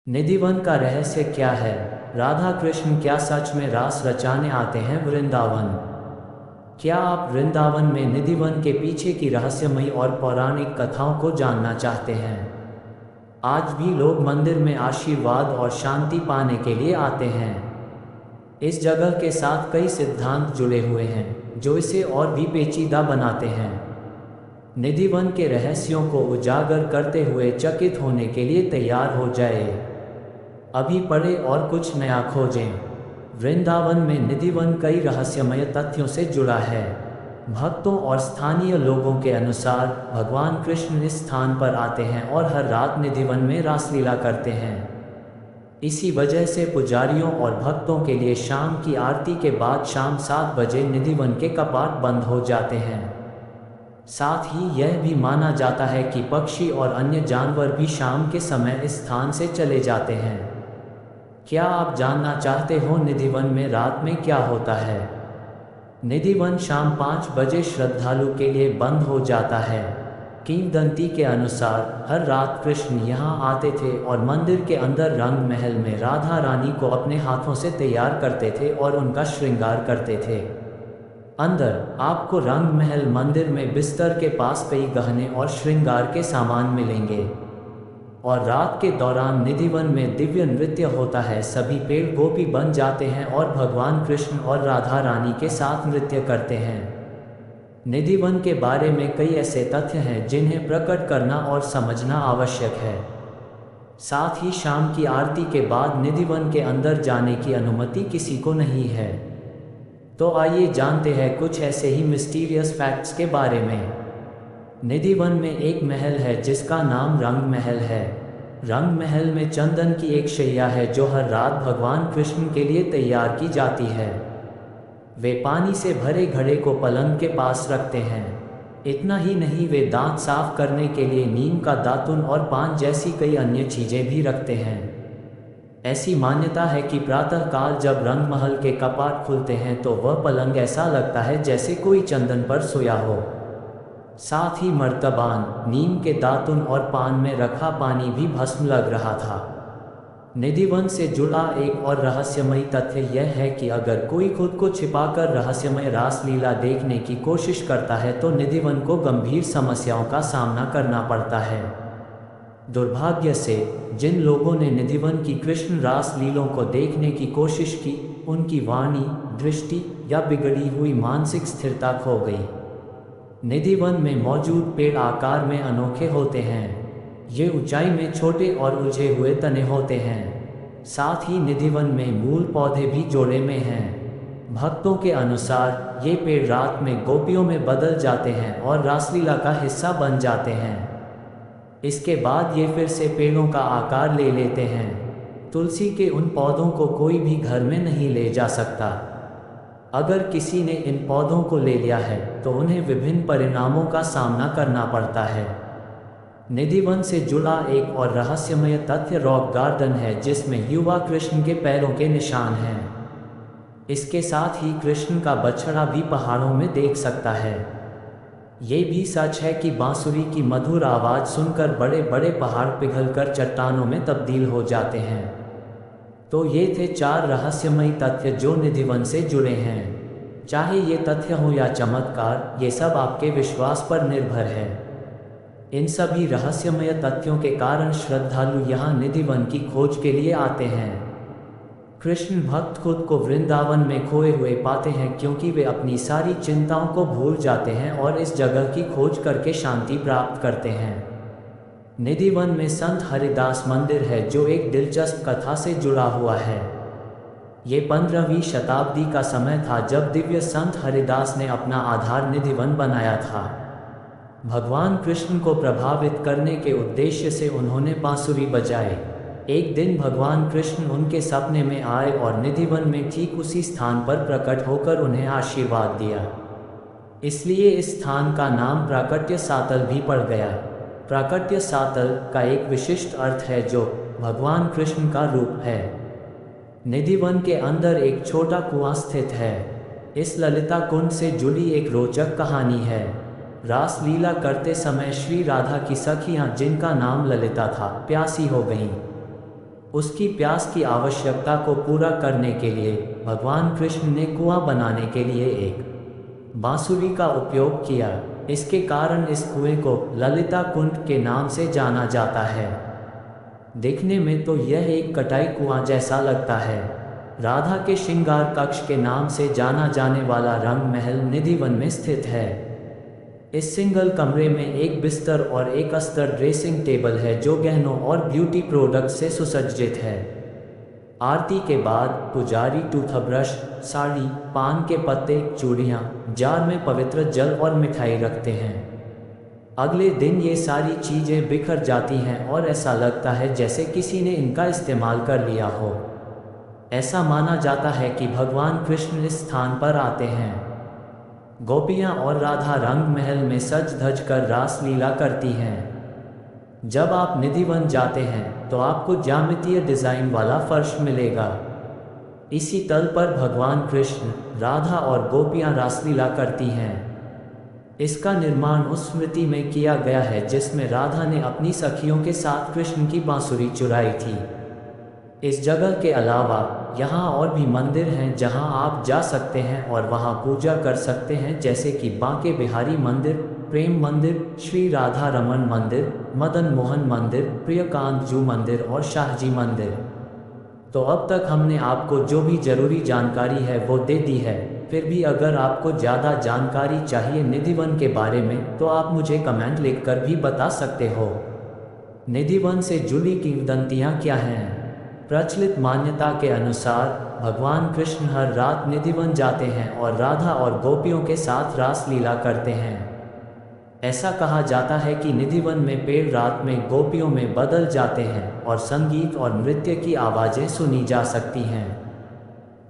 निधिवन का रहस्य क्या है? राधा कृष्ण क्या सच में रास रचाने आते हैं वृंदावन? क्या आप वृंदावन में निधिवन के पीछे की रहस्यमयी और पौराणिक कथाओं को जानना चाहते हैं? आज भी लोग मंदिर में आशीर्वाद और शांति पाने के लिए आते हैं। इस जगह के साथ कई सिद्धांत जुड़े हुए हैं जो इसे और भी पेचीदा बनाते हैं। निधिवन के रहस्यों को उजागर करते हुए चकित होने के लिए तैयार हो जाए। अभी पढ़े और कुछ नया खोजें। वृंदावन में निधिवन कई रहस्यमय तथ्यों से जुड़ा है। भक्तों और स्थानीय लोगों के अनुसार भगवान कृष्ण इस स्थान पर आते हैं और हर रात निधिवन में रासलीला करते हैं। इसी वजह से पुजारियों और भक्तों के लिए शाम की आरती के बाद शाम 7 बजे निधिवन के कपाट बंद हो जाते हैं। साथ ही यह भी माना जाता है कि पक्षी और अन्य जानवर भी शाम के समय इस स्थान से चले जाते हैं। क्या आप जानना चाहते हो निधिवन में रात में क्या होता है? निधिवन शाम 5 बजे श्रद्धालु के लिए बंद हो जाता है। किंवदंती के अनुसार हर रात कृष्ण यहाँ आते थे और मंदिर के अंदर रंग महल में राधा रानी को अपने हाथों से तैयार करते थे और उनका श्रृंगार करते थे। अंदर आपको रंग महल मंदिर में बिस्तर के पास कई गहने और श्रृंगार के सामान मिलेंगे। और रात के दौरान निधिवन में दिव्य नृत्य होता है। सभी पेड़ गोपी बन जाते हैं और भगवान कृष्ण और राधा रानी के साथ नृत्य करते हैं। निधिवन के बारे में कई ऐसे तथ्य हैं जिन्हें प्रकट करना और समझना आवश्यक है। साथ ही शाम की आरती के बाद निधिवन के अंदर जाने की अनुमति किसी को नहीं है। तो आइए जानते हैं कुछ ऐसे ही मिस्टीरियस फैक्ट्स के बारे में। निधिवन में एक महल है जिसका नाम रंग महल है। रंग महल में चंदन की एक शैया है जो हर रात भगवान कृष्ण के लिए तैयार की जाती है। वे पानी से भरे घड़े को पलंग के पास रखते हैं। इतना ही नहीं, वे दांत साफ करने के लिए नीम का दातुन और पान जैसी कई अन्य चीजें भी रखते हैं। ऐसी मान्यता है कि प्रातःकाल जब रंग महल के कपाट खुलते हैं तो वह पलंग ऐसा लगता है जैसे कोई चंदन पर सोया हो। साथ ही मर्तबान, नीम के दातुन और पान में रखा पानी भी भस्म लग रहा था। निधिवन से जुड़ा एक और रहस्यमयी तथ्य यह है कि अगर कोई खुद को छिपाकर रहस्यमय रासलीला देखने की कोशिश करता है तो निधिवन को गंभीर समस्याओं का सामना करना पड़ता है। दुर्भाग्य से जिन लोगों ने निधिवन की कृष्ण रासलीलों को देखने की कोशिश की, उनकी वाणी, दृष्टि या बिगड़ी हुई मानसिक स्थिरता खो गई। निधिवन में मौजूद पेड़ आकार में अनोखे होते हैं। ये ऊंचाई में छोटे और उलझे हुए तने होते हैं। साथ ही निधिवन में मूल पौधे भी जोड़े में हैं। भक्तों के अनुसार ये पेड़ रात में गोपियों में बदल जाते हैं और रासलीला का हिस्सा बन जाते हैं। इसके बाद ये फिर से पेड़ों का आकार ले लेते हैं। तुलसी के उन पौधों को कोई भी घर में नहीं ले जा सकता। अगर किसी ने इन पौधों को ले लिया है तो उन्हें विभिन्न परिणामों का सामना करना पड़ता है। निधिवन से जुड़ा एक और रहस्यमय तथ्य रॉक गार्डन है जिसमें युवा कृष्ण के पैरों के निशान हैं। इसके साथ ही कृष्ण का बछड़ा भी पहाड़ों में देख सकता है। ये भी सच है कि बांसुरी की मधुर आवाज़ सुनकर बड़े बड़े पहाड़ पिघलकर चट्टानों में तब्दील हो जाते हैं। तो ये थे 4 रहस्यमयी तथ्य जो निधिवन से जुड़े हैं। चाहे ये तथ्य हो या चमत्कार, ये सब आपके विश्वास पर निर्भर है। इन सभी रहस्यमय तथ्यों के कारण श्रद्धालु यहाँ निधिवन की खोज के लिए आते हैं। कृष्ण भक्त खुद को वृंदावन में खोए हुए पाते हैं क्योंकि वे अपनी सारी चिंताओं को भूल जाते हैं और इस जगह की खोज करके शांति प्राप्त करते हैं। निधिवन में संत हरिदास मंदिर है जो एक दिलचस्प कथा से जुड़ा हुआ है। ये 15वीं शताब्दी का समय था जब दिव्य संत हरिदास ने अपना आधार निधिवन बनाया था। भगवान कृष्ण को प्रभावित करने के उद्देश्य से उन्होंने बांसुरी बजाई। एक दिन भगवान कृष्ण उनके सपने में आए और निधिवन में ठीक उसी स्थान पर प्रकट होकर उन्हें आशीर्वाद दिया। इसलिए इस स्थान का नाम प्राकट्य सातल भी पड़ गया। प्राकट्य सातल का एक विशिष्ट अर्थ है जो भगवान कृष्ण का रूप है। निधिवन के अंदर एक छोटा कुआं स्थित है। इस ललिता कुंड से जुड़ी एक रोचक कहानी है। रासलीला करते समय श्री राधा की सखियां, जिनका नाम ललिता था, प्यासी हो गईं। उसकी प्यास की आवश्यकता को पूरा करने के लिए भगवान कृष्ण ने कुआं बनाने के लिए एक बांसुरी का उपयोग किया। इसके कारण इस कुएं को ललिता कुंड के नाम से जाना जाता है। देखने में तो यह एक कटाई कुआं जैसा लगता है। राधा के श्रृंगार कक्ष के नाम से जाना जाने वाला रंग महल निधिवन में स्थित है। इस सिंगल कमरे में एक बिस्तर और एक अस्तर ड्रेसिंग टेबल है जो गहनों और ब्यूटी प्रोडक्ट से सुसज्जित है। आरती के बाद पुजारी टूथब्रश, साड़ी, पान के पत्ते, चूड़ियाँ, जार में पवित्र जल और मिठाई रखते हैं। अगले दिन ये सारी चीज़ें बिखर जाती हैं और ऐसा लगता है जैसे किसी ने इनका इस्तेमाल कर लिया हो। ऐसा माना जाता है कि भगवान कृष्ण इस स्थान पर आते हैं। गोपियाँ और राधा रंग महल में सज धज कर रास लीला करती हैं। जब आप निधिवन जाते हैं तो आपको ज्यामितीय डिज़ाइन वाला फर्श मिलेगा। इसी तल पर भगवान कृष्ण, राधा और गोपियाँ रासलीला करती हैं। इसका निर्माण उस स्मृति में किया गया है जिसमें राधा ने अपनी सखियों के साथ कृष्ण की बांसुरी चुराई थी। इस जगह के अलावा यहाँ और भी मंदिर हैं जहाँ आप जा सकते हैं और वहाँ पूजा कर सकते हैं, जैसे कि बांके बिहारी मंदिर, प्रेम मंदिर, श्री राधा रमन मंदिर, मदन मोहन मंदिर, प्रियकांत जू मंदिर और शाहजी मंदिर। तो अब तक हमने आपको जो भी ज़रूरी जानकारी है वो दे दी है। फिर भी अगर आपको ज़्यादा जानकारी चाहिए निधिवन के बारे में तो आप मुझे कमेंट लिखकर भी बता सकते हो। निधिवन से जुड़ी किंवदंतियाँ क्या हैं? प्रचलित मान्यता के अनुसार भगवान कृष्ण हर रात निधिवन जाते हैं और राधा और गोपियों के साथ रास लीला करते हैं। ऐसा कहा जाता है कि निधिवन में पेड़ रात में गोपियों में बदल जाते हैं और संगीत और नृत्य की आवाज़ें सुनी जा सकती हैं।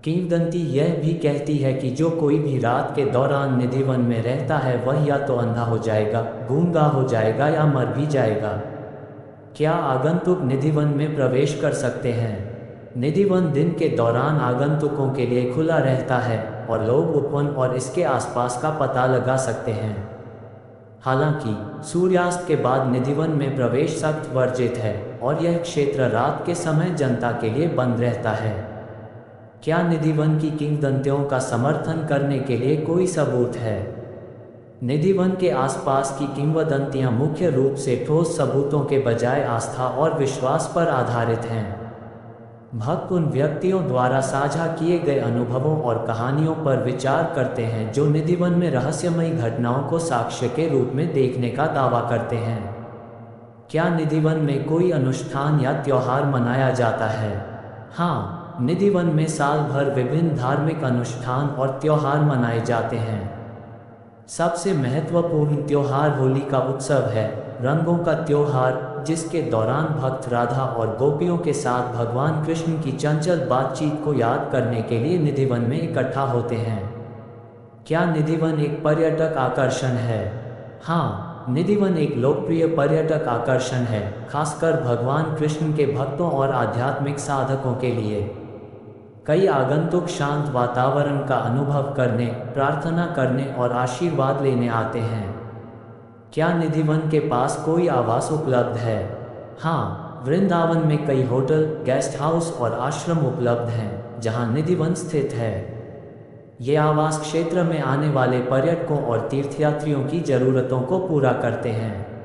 किंवदंती यह भी कहती है कि जो कोई भी रात के दौरान निधिवन में रहता है वह या तो अंधा हो जाएगा, गूंगा हो जाएगा या मर भी जाएगा। क्या आगंतुक निधिवन में प्रवेश कर सकते हैं? निधिवन दिन के दौरान आगंतुकों के लिए खुला रहता है और लोग उपवन और इसके आसपास का पता लगा सकते हैं। हालांकि सूर्यास्त के बाद निधिवन में प्रवेश सख्त वर्जित है और यह क्षेत्र रात के समय जनता के लिए बंद रहता है। क्या निधिवन की किंवदंतियों का समर्थन करने के लिए कोई सबूत है? निधिवन के आसपास की किंवदंतियां मुख्य रूप से ठोस सबूतों के बजाय आस्था और विश्वास पर आधारित हैं। भक्त उन व्यक्तियों द्वारा साझा किए गए अनुभवों और कहानियों पर विचार करते हैं जो निधिवन में रहस्यमयी घटनाओं को साक्ष्य के रूप में देखने का दावा करते हैं। क्या निधिवन में कोई अनुष्ठान या त्योहार मनाया जाता है? हाँ, निधिवन में साल भर विभिन्न धार्मिक अनुष्ठान और त्योहार मनाए जाते हैं। सबसे महत्वपूर्ण त्योहार होली का उत्सव है, रंगों का त्योहार, जिसके दौरान भक्त राधा और गोपियों के साथ भगवान कृष्ण की चंचल बातचीत को याद करने के लिए निधिवन में इकट्ठा होते हैं। क्या निधिवन एक पर्यटक आकर्षण है? हाँ, निधिवन एक लोकप्रिय पर्यटक आकर्षण है, खासकर भगवान कृष्ण के भक्तों और आध्यात्मिक साधकों के लिए। कई आगंतुक शांत वातावरण का अनुभव करने, प्रार्थना करने और आशीर्वाद लेने आते हैं। क्या निधिवन के पास कोई आवास उपलब्ध है? हाँ, वृंदावन में कई होटल, गेस्ट हाउस और आश्रम उपलब्ध हैं जहां निधिवन स्थित है। ये आवास क्षेत्र में आने वाले पर्यटकों और तीर्थयात्रियों की ज़रूरतों को पूरा करते हैं।